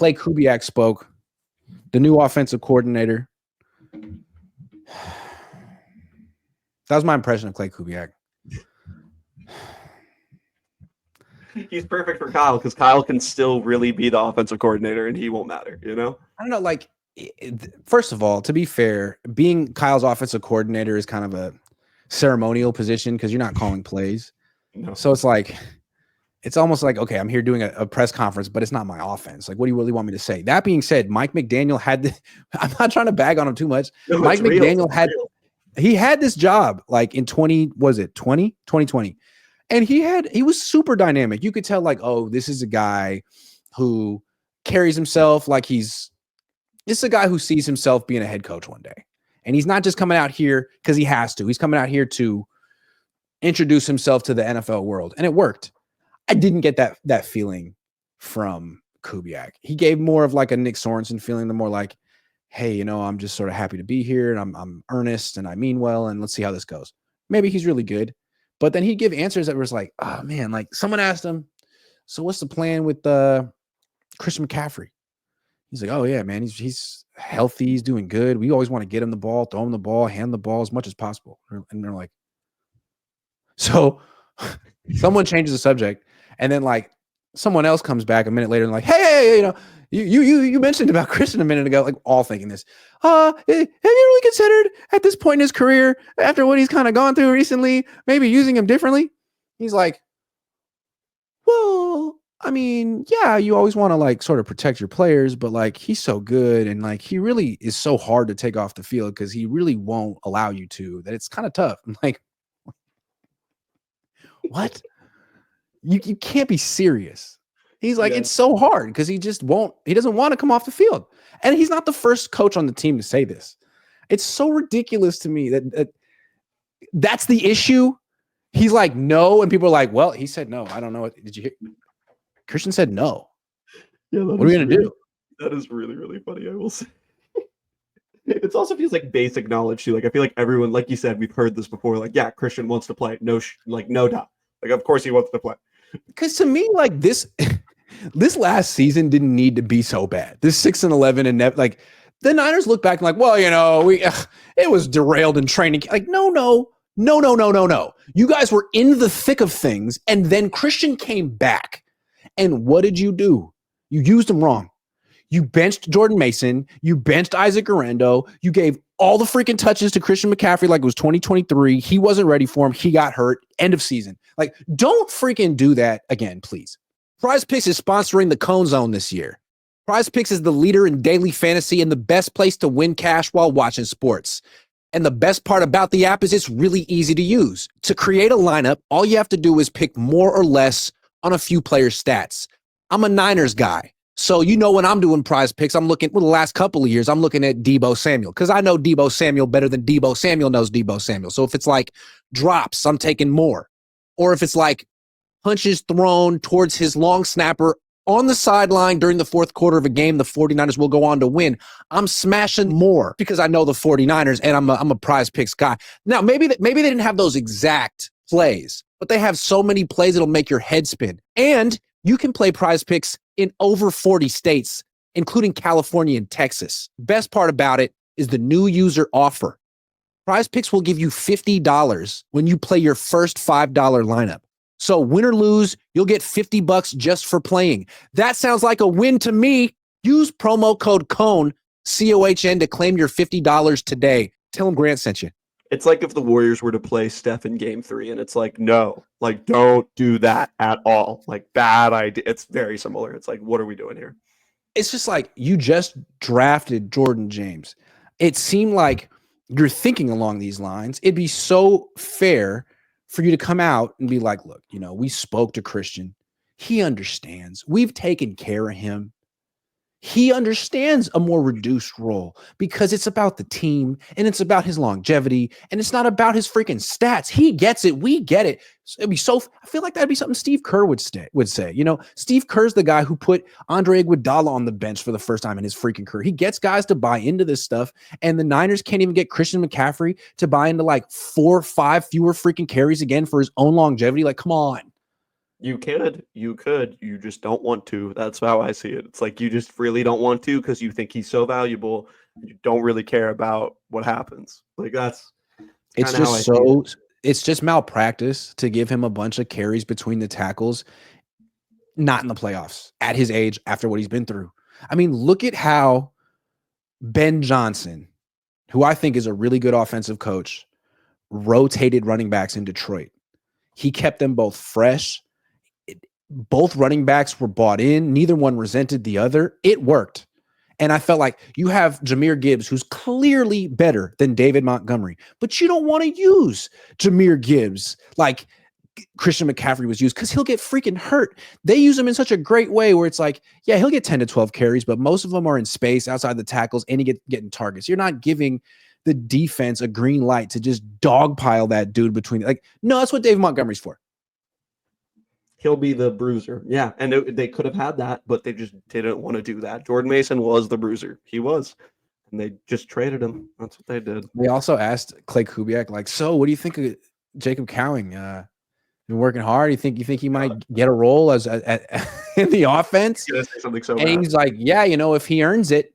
Klay Kubiak spoke, the new offensive coordinator. That was my impression of Klay Kubiak. He's perfect for Kyle because Kyle can still really be the offensive coordinator and he won't matter, you know? I don't know, like, first of all, to be fair, being Kyle's offensive coordinator is kind of a ceremonial position because you're not calling plays. No. So it's like, it's almost like, okay, I'm here doing a press conference, but it's not my offense. Like, what do you really want me to say? That being said, Mike McDaniel had I'm not trying to bag on him too much. No, Mike McDaniel real. had this job like in 2020. And he was super dynamic. You could tell like, oh, this is a guy who carries himself like this is a guy who sees himself being a head coach one day. And he's not just coming out here because he has to. He's coming out here to introduce himself to the NFL world. And it worked. I didn't get that feeling from Kubiak. He gave more of like a Nick Sorensen feeling, the more like, hey, I'm just sort of happy to be here and I'm earnest and I mean well, and let's see how this goes. Maybe he's really good. But then he'd give answers that was like, oh man, like someone asked him, so what's the plan with Christian McCaffrey? He's like, oh yeah, man, he's healthy, he's doing good. We always want to get him the ball, throw him the ball, hand the ball as much as possible. And they're like, so someone changes the subject, and then like someone else comes back a minute later and like, hey, you mentioned about Christian a minute ago, like all thinking this. Have you really considered at this point in his career, after what he's kind of gone through recently, maybe using him differently? He's like, well, I mean, yeah, you always want to like sort of protect your players, but like he's so good and like he really is so hard to take off the field because he really won't allow you to, that it's kind of tough. I'm like, what? You can't be serious. He's like, It's so hard because he doesn't want to come off the field. And he's not the first coach on the team to say this. It's so ridiculous to me that that's the issue. He's like, no. And people are like, well, he said no. I don't know. Did you hear? Christian said no. Yeah, what are we going to do? That is really, really funny, I will say. It also feels like basic knowledge too. Like I feel like everyone, like you said, we've heard this before. Like, yeah, Christian wants to play. No doubt. Like, of course he wants to play. Because to me, like this last season didn't need to be so bad. This 6-11 and like the Niners look back and like, well, it was derailed in training. Like, no. You guys were in the thick of things, and then Christian came back. And what did you do? You used him wrong. You benched Jordan Mason. You benched Isaac Guerrero. You gave all the freaking touches to Christian McCaffrey like it was 2023. He wasn't ready for him. He got hurt. End of season. Like, don't freaking do that again, please. PrizePicks is sponsoring the Cohn Zone this year. PrizePicks is the leader in daily fantasy and the best place to win cash while watching sports. And the best part about the app is it's really easy to use. To create a lineup, all you have to do is pick more or less on a few players' stats. I'm a Niners guy. So, when I'm doing PrizePicks, I'm looking, the last couple of years, I'm looking at Deebo Samuel because I know Deebo Samuel better than Deebo Samuel knows Deebo Samuel. So if it's like drops, I'm taking more. Or if it's like punches thrown towards his long snapper on the sideline during the fourth quarter of a game, the 49ers will go on to win. I'm smashing more because I know the 49ers and I'm a PrizePicks guy. Now, maybe they didn't have those exact plays, but they have so many plays that'll make your head spin. And you can play PrizePicks in over 40 states, including California and Texas. Best part about it is the new user offer. PrizePicks will give you $50 when you play your first $5 lineup. So win or lose, you'll get $50 just for playing. That sounds like a win to me. Use promo code COHN, COHN, to claim your $50 today. Tell them Grant sent you. It's like if the Warriors were to play Steph in game 3 and it's like, no, like don't do that at all. Like bad idea. It's very similar. It's like, what are we doing here? It's just like you just drafted Jordan James. It seemed like you're thinking along these lines. It'd be so fair for you to come out and be like, look, we spoke to Christian. He understands. We've taken care of him. He understands a more reduced role because it's about the team and it's about his longevity and it's not about his freaking stats. He gets it. We get it. I feel like that'd be something Steve Kerr would say. Steve Kerr's the guy who put Andre Iguodala on the bench for the first time in his freaking career. He gets guys to buy into this stuff, and the Niners can't even get Christian McCaffrey to buy into like 4 or 5 fewer freaking carries again for his own longevity. Like, come on. You could. You just don't want to. That's how I see it. It's like you just really don't want to because you think he's so valuable. You don't really care about what happens. Like that's It's kind of how I just see it. it's just malpractice to give him a bunch of carries between the tackles, not in the playoffs at his age after what he's been through. I mean, look at how Ben Johnson, who I think is a really good offensive coach, rotated running backs in Detroit. He kept them both fresh. Both running backs were bought in. Neither one resented the other. It worked. And I felt like you have Jahmyr Gibbs, who's clearly better than David Montgomery, but you don't want to use Jahmyr Gibbs like Christian McCaffrey was used because he'll get freaking hurt. They use him in such a great way where it's like, yeah, he'll get 10 to 12 carries, but most of them are in space outside the tackles and he getting targets. You're not giving the defense a green light to just dogpile that dude between. Like, no, that's what David Montgomery's for. He'll be the bruiser. Yeah. And they could have had that, but they just didn't want to do that. Jordan Mason was the bruiser. He was. And they just traded him. That's what they did. They also asked Klay Kubiak, like, so what do you think of Jacob Cowing? Been working hard. You think he might get a role as in the offense? Say something so and bad. he's like, yeah, if he earns it.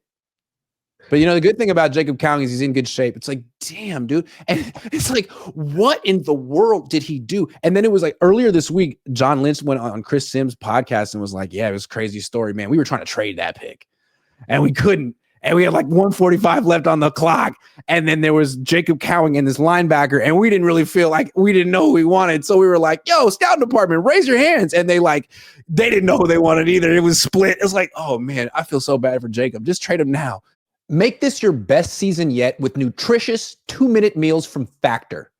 But the good thing about Jacob Cowing is he's in good shape. It's like, damn, dude. And it's like, what in the world did he do? And then it was like earlier this week, John Lynch went on Chris Sims' podcast and was like, yeah, it was a crazy story, man. We were trying to trade that pick and we couldn't. And we had like 1:45 left on the clock. And then there was Jacob Cowing and this linebacker. And we didn't really feel like we didn't know who we wanted. So we were like, yo, scouting department, raise your hands. And they didn't know who they wanted either. It was split. It's like, oh man, I feel so bad for Jacob. Just trade him now. Make this your best season yet with nutritious 2-minute meals from Factor.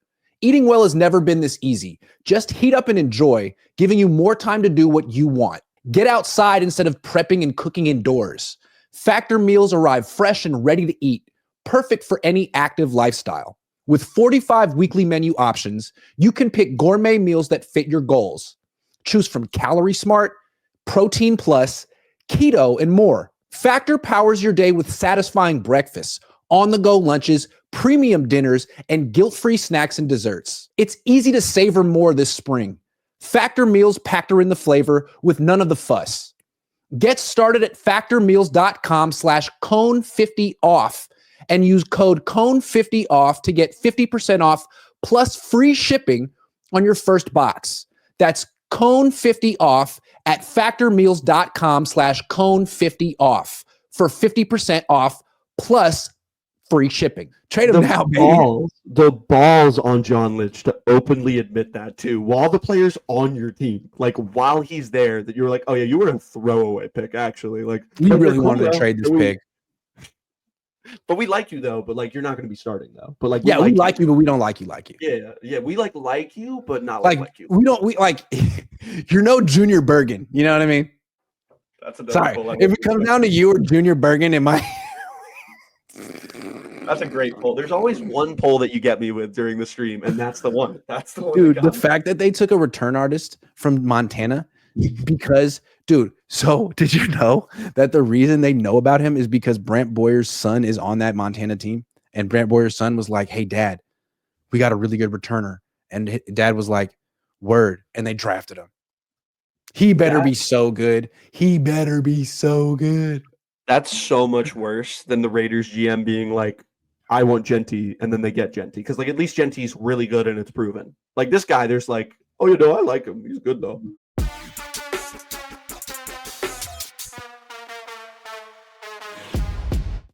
Eating well has never been this easy. Just heat up and enjoy, giving you more time to do what you want. Get outside instead of prepping and cooking indoors. Factor meals arrive fresh and ready to eat, perfect for any active lifestyle. With 45 weekly menu options, you can pick gourmet meals that fit your goals. Choose from Calorie Smart, Protein Plus, Keto, and more. Factor powers your day with satisfying breakfasts, on-the-go lunches, premium dinners, and guilt-free snacks and desserts. It's easy to savor more this spring. Factor meals factor in the flavor with none of the fuss. Get started at factormeals.com/cone50off and use code cone50off to get 50% off plus free shipping on your first box. That's cone50off at factormeals.com/cone50off for 50% off plus free shipping. Trade them now, baby. The balls on John Lynch to openly admit that too, while the player's on your team, like while he's there, that you're like, oh yeah, you were a throwaway pick actually. Like we really wanted to trade this pick. But we like you though, but like you're not going to be starting though. But like we like you, but we don't like you. Yeah, we like you, but not like you. We like you're no Junior Bergen. You know what I mean? That's sorry. If it comes down to you or Junior Bergen, it might. That's a great poll. There's always one poll that you get me with during the stream, and that's the one. That's the one. Dude, the fact that they took a return artist from Montana because, dude, so did you know that the reason they know about him is because Brant Boyer's son is on that Montana team? And Brant Boyer's son was like, hey, Dad, we got a really good returner. And Dad was like, word. And they drafted him. He better be so good. He better be so good. That's so much worse than the Raiders GM being like, I want Genty, and then they get Genty. Because, like, at least Genty's really good and it's proven. Like, this guy, there's like, oh, I like him. He's good, though.